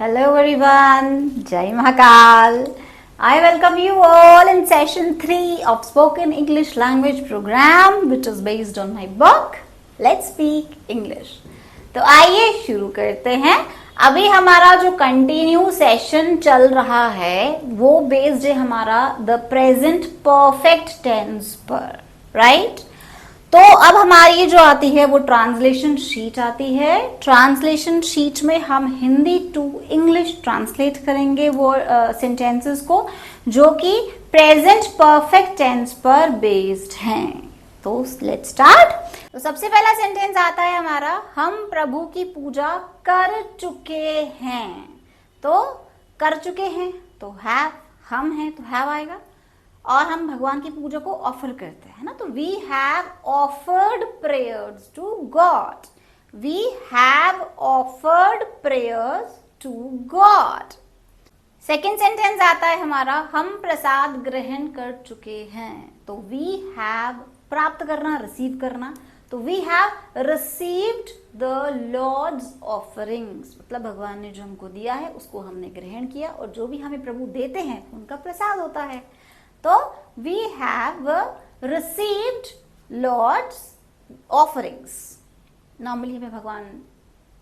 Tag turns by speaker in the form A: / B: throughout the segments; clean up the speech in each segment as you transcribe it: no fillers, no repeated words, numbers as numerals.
A: Hello everyone, Jai Mahakal. I welcome you all in session 3 of Spoken English Language Program which is based on my book Let's Speak English. तो आइए शुरू करते हैं। अभी हमारा जो कंटिन्यू सेशन चल रहा है वो बेस्ड है हमारा द प्रेजेंट परफेक्ट टेंस पर, राइट? तो अब हमारी जो आती है वो ट्रांसलेशन शीट आती है। ट्रांसलेशन शीट में हम हिंदी टू इंग्लिश ट्रांसलेट करेंगे वो सेंटेंसेस को जो कि प्रेजेंट परफेक्ट टेंस पर बेस्ड हैं। तो लेट्स स्टार्ट। तो सबसे पहला सेंटेंस आता है हमारा, हम प्रभु की पूजा कर चुके हैं। तो कर चुके हैं तो हैव, हम हैं तो हैव आएगा, और हम भगवान की पूजा को ऑफर करते हैं ना, तो we have offered prayers to God. We have offered prayers to God. Second sentence आता है हमारा, हम प्रसाद ग्रहण कर चुके हैं। तो वी हैव, प्राप्त करना, रिसीव करना, तो we have received the Lord's offerings, मतलब भगवान ने जो हमको दिया है उसको हमने ग्रहण किया, और जो भी हमें प्रभु देते हैं उनका प्रसाद होता है। तो we have received Lord's offerings। Normally हमें भगवान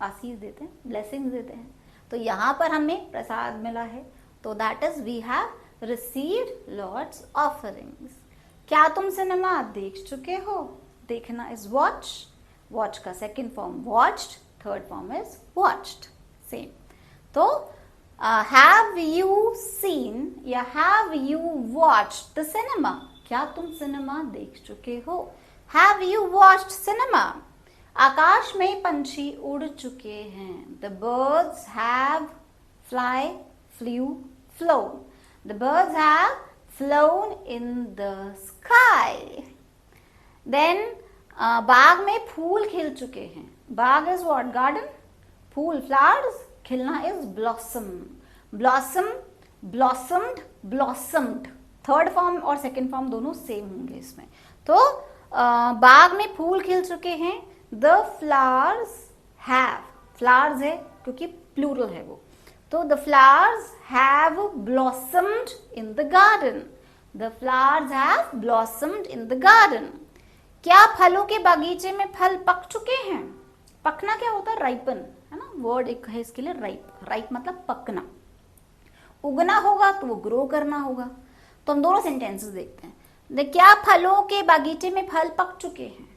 A: आशीष देते हैं, ब्लेसिंग्स देते हैं, तो यहाँ पर हमें प्रसाद मिला है, तो that is we have received Lord's offerings। क्या तुम सिनेमा देख चुके हो? देखना इज वॉच, वॉच का second form watched, third form is watched, same. तो have you seen या have you watched the cinema? क्या तुम सिनेमा देख चुके हो? Have you watched cinema? आकाश में पंछी उड़ चुके हैं। The birds have flew, flown. The birds have flown in the sky. Then बाग में फूल खिल चुके हैं। बाग is what? Garden. फूल, flowers. खिलना is blossom, blossom, blossomed, blossomed. Third form और सेकेंड फॉर्म दोनों सेम होंगे इसमें। तो बाग में फूल खिल चुके हैं। द फ्लावर्स हैव, फ्लावर्स है क्योंकि प्लूरल है वो, तो the flowers have blossomed in the garden. The flowers have blossomed in the garden. क्या फलों के बागीचे में फल पक चुके हैं? पकना क्या होता है? राइपन, है ना, वर्ड एक है इसके लिए राइप। राइप मतलब पकना। उगना होगा तो वो ग्रो करना होगा। तो हम दोनों सेंटेंसेस देखते हैं। क्या फलों के बागीचे में फल पक चुके हैं?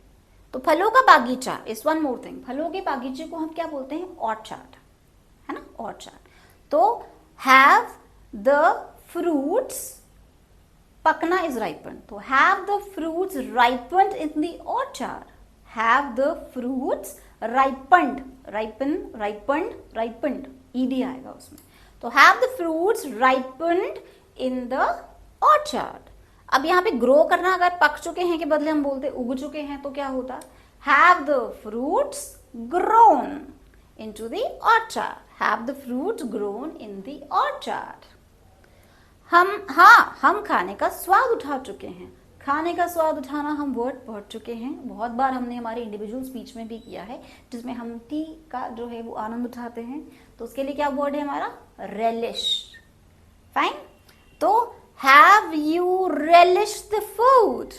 A: तो फलों का बागीचा इज वन मोर थिंग। फलों के बागीचे को हम क्या बोलते हैं? ऑर्चर्ड, है ना, ऑर्चर्ड। तो हैव द फ्रूट्स, पकना इज राइपन, तो have the fruits ripened in the orchard. Have the fruits ripened, ripen, ripened, ripened, ed आएगा उसमें। तो have the fruits ripened in the orchard। अब यहाँ पे ग्रो करना, अगर पक चुके हैं के बदले हम बोलते उग चुके हैं, तो क्या होता? have the fruits grown into the orchard। have the fruits grown in the orchard। हम खाने का स्वाद उठा चुके हैं। खाने का स्वाद उठाना हम वर्ड पढ़ चुके हैं, बहुत बार हमने हमारे इंडिविजुअल स्पीच में भी किया है, जिसमें हम टी का जो है वो आनंद उठाते हैं। तो उसके लिए क्या वर्ड है हमारा? रेलिश। फाइन। तो हैव यू रेलिश्ड द फूड?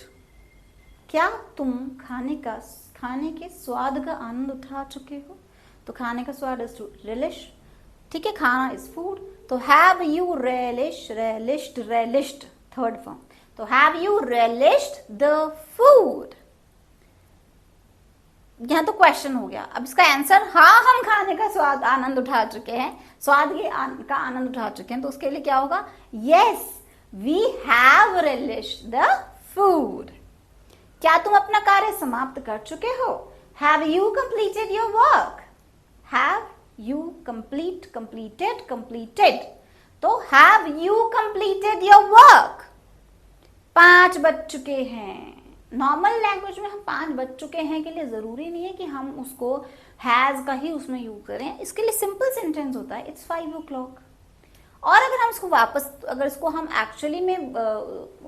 A: क्या तुम खाने के स्वाद का आनंद उठा चुके हो? तो खाने का स्वाद इज टू रेलिश, ठीक है, खाना इज फूड। तो have you relish, रेलिश्ड, रेलिश्ड, third form. तो have you relished the food? यहां तो क्वेश्चन हो गया। अब इसका आंसर, हाँ हम खाने का स्वाद आनंद उठा चुके हैं, स्वाद का आनंद उठा चुके हैं। तो उसके लिए क्या होगा? Yes, we have relished the food। क्या तुम अपना कार्य समाप्त कर चुके हो? Have you completed your work? Have you completed। तो have you completed your work? 5 बज चुके हैं। नॉर्मल लैंग्वेज में हम 5 बज चुके हैं के लिए जरूरी नहीं है कि हम उसको हैज का ही उसमें यूज करें। इसके लिए सिंपल सेंटेंस होता है, इट्स 5 o'clock। और अगर हम इसको वापस, अगर इसको हम एक्चुअली में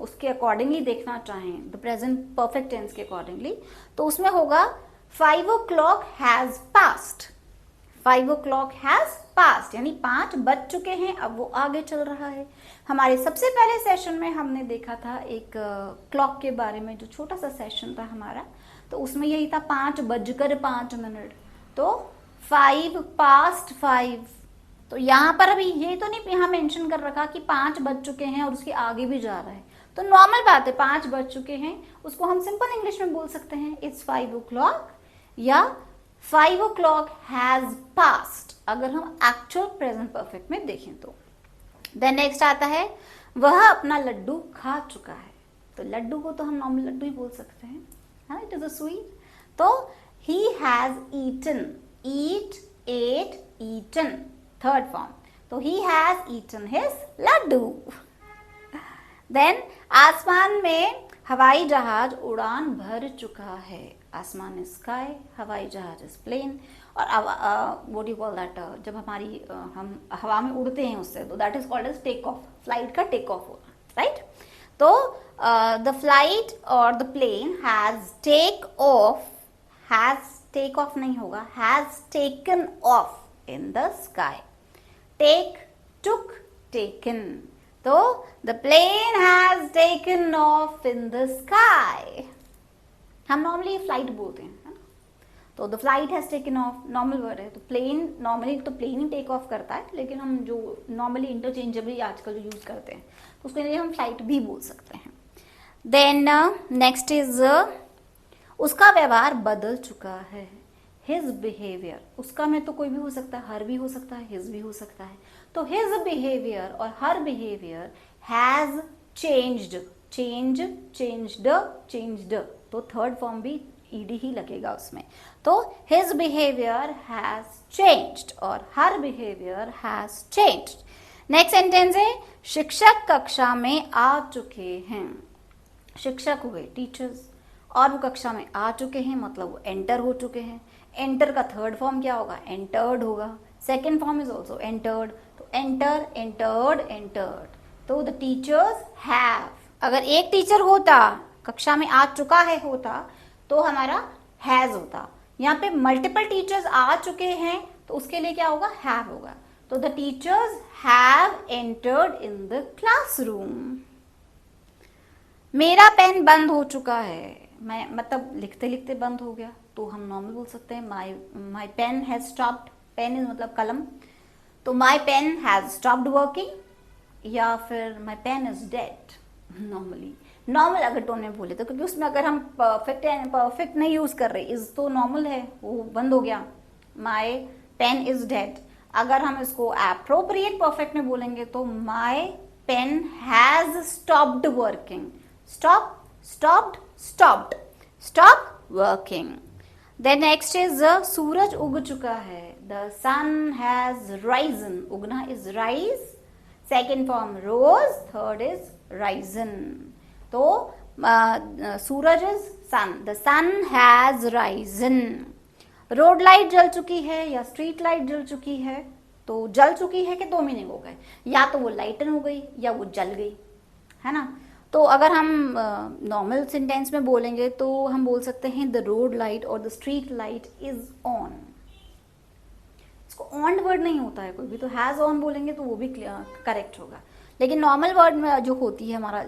A: उसके अकॉर्डिंगली देखना चाहें, द प्रेजेंट परफेक्ट टेंस के अकॉर्डिंगली, तो उसमें होगा 5 o'clock has passed. 5 o'clock has passed, यानी 5 बज चुके हैं, अब वो आगे चल रहा है। हमारे सबसे पहले सेशन में हमने देखा था एक क्लॉक के बारे में, जो छोटा सा सेशन था हमारा, तो उसमें यही था 5:05। तो 5 past 5। तो यहाँ पर अभी ये तो नहीं यहाँ मेंशन कर रखा कि 5 बज चुके हैं और उसके आगे भी जा रहा है, तो नॉर्मल बात है, 5 बज चुके हैं, उसको हम सिंपल इंग्लिश में बोल सकते हैं इट्स 5 o'clock या 5 o'clock हैज पास्ट, अगर हम एक्चुअल प्रेजेंट परफेक्ट में देखें तो। देन नेक्स्ट आता है वह अपना लड्डू खा चुका है। तो लड्डू को तो हम नॉर्मल लड्डू ही बोल सकते हैं, हाँ, इट इज अ स्वीट। तो he has eaten, eat, ate, eaten, third form. तो he has eaten his laddoo. Then आसमान में हवाई जहाज उड़ान भर चुका है। आसमान इज स्काई, हवाई जहाज इज प्लेन। और व्हाट यू कॉल दैट, जब हमारी हम हवा में उड़ते हैं उससे, तो that is called as take off, flight का टेक ऑफ होगा, राइट। तो द फ्लाइट और the plane has take off, has take off नहीं होगा, has taken off in the sky. Take, took, taken. तो the plane has taken off in the sky. हम normally flight बोलते हैं, है ना, तो the flight has taken of normal word है। तो प्लेन, नॉर्मली तो प्लेन ही टेक ऑफ करता है, लेकिन हम जो नॉर्मली इंटरचेंजेबली आजकल जो यूज करते हैं, तो उसके लिए हम फ्लाइट भी बोल सकते हैं। देन नेक्स्ट इज उसका व्यवहार बदल चुका है। हिज बिहेवियर, उसका में तो कोई भी हो सकता है, हर भी हो सकता है, हिज भी हो सकता है। तो हिज बिहेवियर और her behaviour has changed, change, changed, changed, तो थर्ड फॉर्म भी ईडी ही लगेगा उसमें। तो हिज बिहेवियर हैज चेंज्ड और her behaviour has changed. Next sentence है शिक्षक कक्षा में आ चुके हैं। शिक्षक हुए टीचर्स, और वो कक्षा में आ चुके हैं, मतलब वो एंटर हो चुके हैं। एंटर का थर्ड फॉर्म क्या होगा, एंटर्ड होगा। Second form is also entered, तो एंटर, एंटर्ड, एंटर्ड। तो द टीचर्स हैव, अगर एक टीचर होता, कक्षा में आ चुका है होता, तो हमारा हैज होता। यहाँ पे मल्टीपल टीचर्स आ चुके हैं, तो उसके लिए क्या होगा, हैव होगा। तो the teachers have entered in the classroom. मेरा पेन बंद हो चुका है, मैं मतलब लिखते लिखते बंद हो गया, तो हम नॉर्मल बोल सकते हैं my pen has stopped. Pen is मतलब कलम, तो my pen has stopped working, या फिर my pen is dead. Normally normal अगर टोन में बोले तो, क्योंकि उसमें अगर हम परफेक्ट नहीं यूज कर रहे, इज तो नॉर्मल है, वो बंद हो गया, माई पेन इज डेड। अगर हम इसको एप्रोप्रिएट परफेक्ट में बोलेंगे तो my pen has stopped working. Stop, stopped, stopped, stop working. Then next is सूरज उग चुका है। द सन हैज राइजन, उगना is rise, second form rose, third is risen. तो सूरज is sun, the sun has risen. Road light जल चुकी है या स्ट्रीट लाइट जल चुकी है, तो जल चुकी है के दो मीनिंग हो गए, या तो वो लाइटन हो गई या वो जल गई, है ना। तो अगर हम नॉर्मल सेंटेंस में बोलेंगे तो हम बोल सकते हैं द रोड लाइट और the street light is on. इसको ऑन वर्ड नहीं होता है कोई भी, तो हैज ऑन बोलेंगे तो वो भी करेक्ट होगा। लेकिन नॉर्मल वर्ड में जो होती है हमारा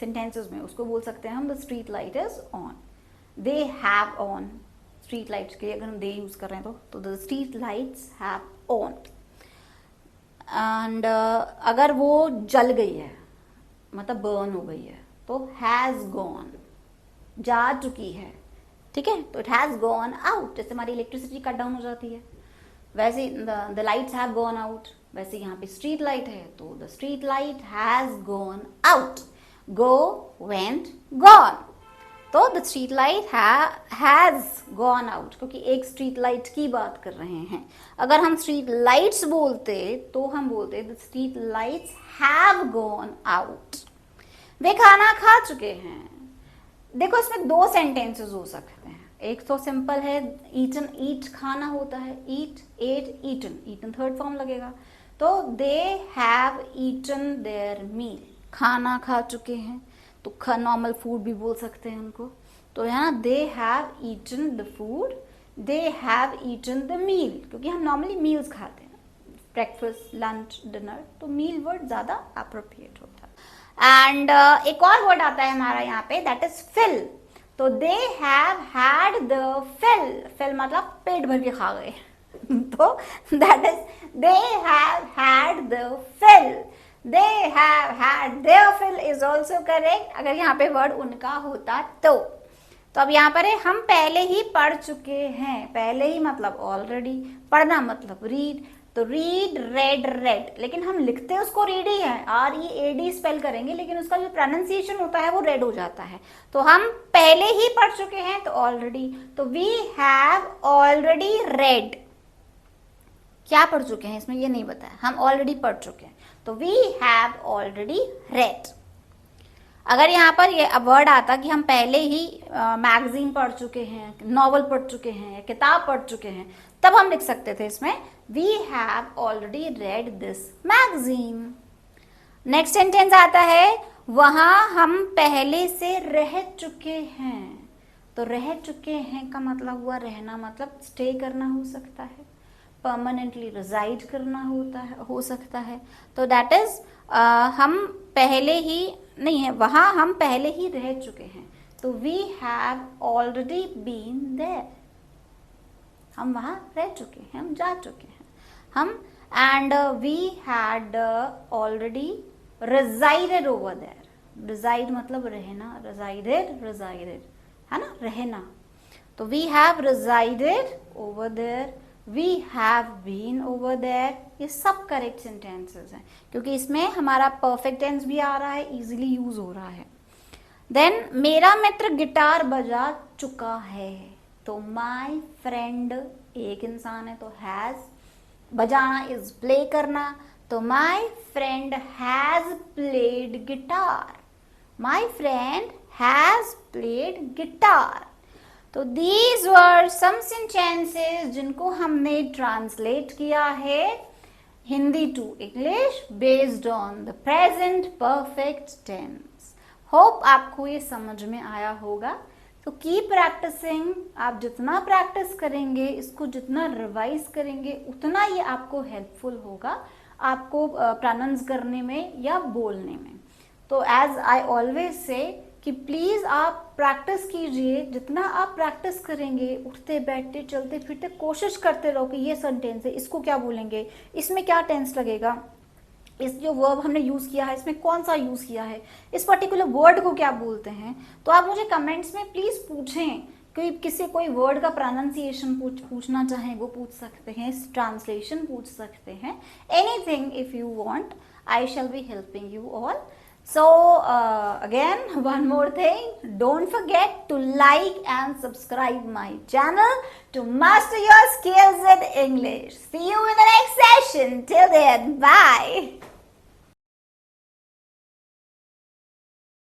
A: सेंटेंसेस में, उसको बोल सकते हैं हम the street light is on, they have on. Street lights के अगर हम दे यूज कर रहे हैं तो the street lights have on. And अगर वो जल गई है, मतलब बर्न हो गई है, तो हैज गॉन, जा चुकी है, ठीक है, तो इट हैज गॉन आउट। जैसे हमारी इलेक्ट्रिसिटी कट डाउन हो जाती है, वैसे the lights have gone out. वैसे यहाँ पे स्ट्रीट लाइट है, तो the street light has gone out. Go, went, gone. तो the street light has gone out, क्योंकि एक स्ट्रीट लाइट की बात कर रहे हैं। अगर हम स्ट्रीट लाइट्स बोलते तो हम बोलते the street lights have gone out. वे खाना खा चुके हैं। देखो इसमें दो सेंटेंसेस हो सकते हैं। एक तो सिंपल है, ईटन, ईट खाना होता है, eat, ate, eaten, eaten third form लगेगा। तो they have eaten their meal, खाना खा चुके हैं, तो नॉर्मल फूड भी बोल सकते हैं उनको। तो यहाँ they have eaten the food, they have eaten the meal, क्योंकि हम नॉर्मली मील्स खाते हैं, ब्रेकफास्ट, लंच, डिनर, तो मील वर्ड ज्यादा अप्रोप्रिएट होता है। एंड एक और वर्ड आता है हमारा यहाँ पे, दैट इज फिल। तो they have had the fill, fill मतलब पेट भर के खा गए तो that is they have had the fill, they have had their fill is also correct, अगर यहाँ पे वर्ड उनका होता तो। अब यहाँ पर है हम पहले ही पढ़ चुके हैं, पहले ही मतलब ऑलरेडी, पढ़ना मतलब रीड, तो रीड, रेड, रेड, लेकिन हम लिखते उसको रीड ही है, READ स्पेल करेंगे, लेकिन उसका जो प्रोनाउंसिएशन होता है वो रेड हो जाता है। तो हम पहले ही पढ़ चुके हैं तो ऑलरेडी, तो वी हैव ऑलरेडी रेड, क्या पढ़ चुके हैं इसमें ये नहीं बताया, हम ऑलरेडी पढ़ चुके हैं, तो वी हैव ऑलरेडी रेड। अगर यहाँ पर ये वर्ड आता कि हम पहले ही मैगजीन पढ़ चुके हैं, नॉवल पढ़ चुके हैं, किताब पढ़ चुके हैं, तब हम लिख सकते थे इसमें we have already read this magazine. Next sentence आता है वहां हम पहले से रह चुके हैं। तो रह चुके हैं का मतलब हुआ रहना, मतलब स्टे करना हो सकता है, परमानेंटली रिजाइड करना होता है, हो सकता है। तो दैट इज हम पहले ही नहीं है, वहां हम पहले ही रह चुके हैं, तो we have already been there, हम वहां रह चुके हैं, हम जा चुके हैं हम। And we had already resided over there, reside मतलब रहना, रिजाइडेड है ना, रहना, तो we have resided over there, we have been over there, ये सब करेक्ट सेंटेंसेस हैं, क्योंकि इसमें हमारा परफेक्ट टेंस भी आ रहा है, इजीली यूज हो रहा है। देन मेरा मित्र गिटार बजा चुका है, तो माई फ्रेंड एक इंसान है तो हैज, बजाना इज प्ले करना, तो my friend has played guitar, my friend has played guitar. तो दीज वर सम सेंटेंसेस जिनको हमने ट्रांसलेट किया है Hindi to English based on the present perfect tense. Hope आपको ये समझ में आया होगा। तो कीप प्रैक्टिसिंग, आप जितना प्रैक्टिस करेंगे, इसको जितना रिवाइज करेंगे, उतना ये आपको हेल्पफुल होगा आपको प्रोनाउंस करने में या बोलने में। तो एज आई ऑलवेज से कि प्लीज आप प्रैक्टिस कीजिए, जितना आप प्रैक्टिस करेंगे, उठते बैठते चलते फिरते कोशिश करते रहो कि ये सेंटेंस है, इसको क्या बोलेंगे, इसमें क्या टेंस लगेगा, इस जो वर्ब हमने यूज किया है इसमें कौन सा यूज किया है, इस पर्टिकुलर वर्ड को क्या बोलते हैं। तो आप मुझे कमेंट्स में प्लीज पूछें, कि किसी कोई वर्ड का प्रोनाउंसिएशन पूछना चाहें वो पूछ सकते हैं, ट्रांसलेशन पूछ सकते हैं, anything if you want, I shall be helping you all. So again, one more thing, don't forget to like and subscribe my channel to master your skills in English. See you in the next session. Till then, bye.